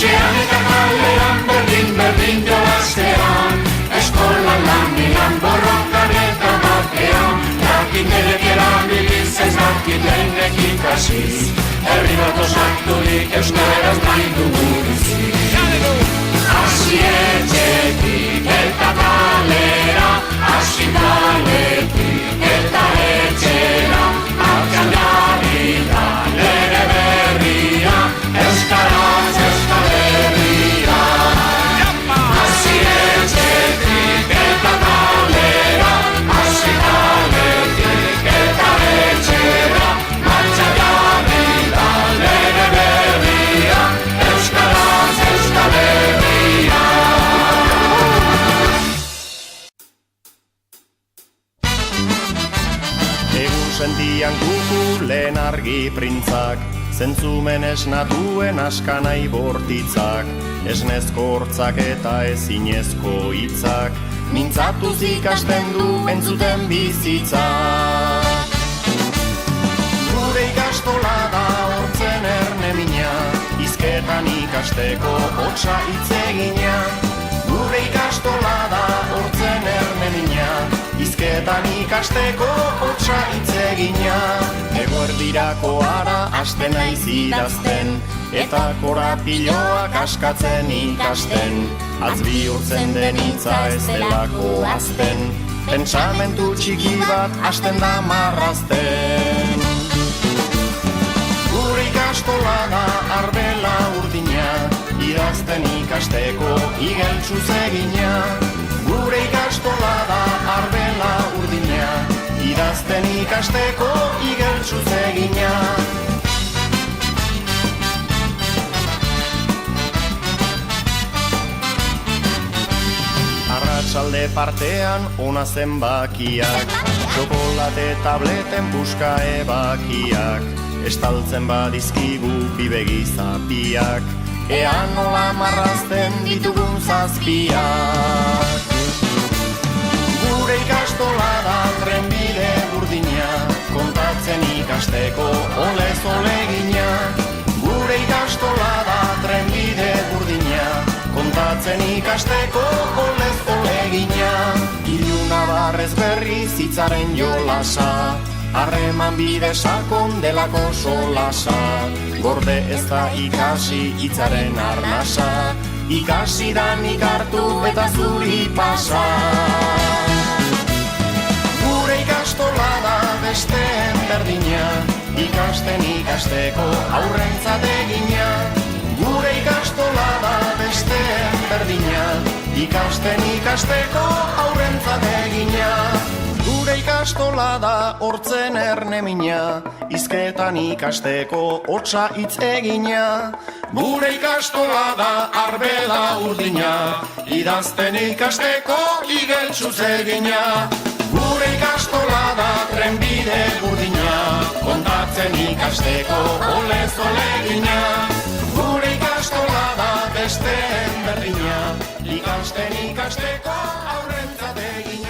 Etxean eta kalean berdin jolaztean, eskolan lanean borrokan eta batean, dakitelek erabiliz ez dakitelek ikasiz, herri bat osaturik euskaraz nahi dugu bizi. Hasi etxetik eta kalera, hasi kaletik eta etxera, martxan jarri da lege berria, euskaraz Euskal Herria. Hasi etxetik eta kalera, hasi kaletik eta etxera, martxan jarri da lege berria, euskaraz Euskal Herria. Egun sentian kukulen argi printzak, zentzumen esnatuen askanai bortitzak, esnezko hortzak eta ezinezko hitzak, mintzatuz ikasten du entzuten bizitzak. Gure ikastola da hortzen erne mina, hizketan ikasteko hotsa hitz egina. Gure ikastola da hortzen erne mina, hizketan ikasteko hotsa hitz egina. Eguerdirako ara hasten naiz idazten, eta korapiloak askatzen ikasten, atz bihurtzen den hitza ez delako azten, pentsamentu txiki bat hasten da marrazten. Gure ikastola da arbela urdina, idazten ikasteko igeltsuz egina. Gure ikastola da arbela urdina, idazten ikasteko igeltsuz egina. Arratsalde partean ona zenbakiak, txokolate tableten puska ebakiak, estaltzen badizkigu bibegi zapiak, ea nola marrazten ditugun zazpiak. Gure ikastola da trenbide burdina, kontatzen ikasteko olez olegina. Gure ikastola da trenbide burdina, kontatzen ikasteko olez olegina. Iluna barrez berriz hitzaren jolasa, harreman bide sakon delako solasa. Gorde ez da ikasi hitzaren arnasa, ikasi da nik hartu eta zuri pasa. Gure ikastola da besteen berdina, ikasten ikasteko aurrentzat egina. Gure ikastola da besteen berdina, ikasten ikasteko aurrentzat egina. Gure ikastola da hortzen erne mina, hizketan ikasteko hotsa hitz egina. Gure ikastola da arbela urdina, idazten ikasteko igeltsuz egina. Gure ikastola da trenbide burdina, kontatzen ikasteko olez olegina. Gure ikastola da besteen berdina, ikasten ikasteko aurrentzat egina.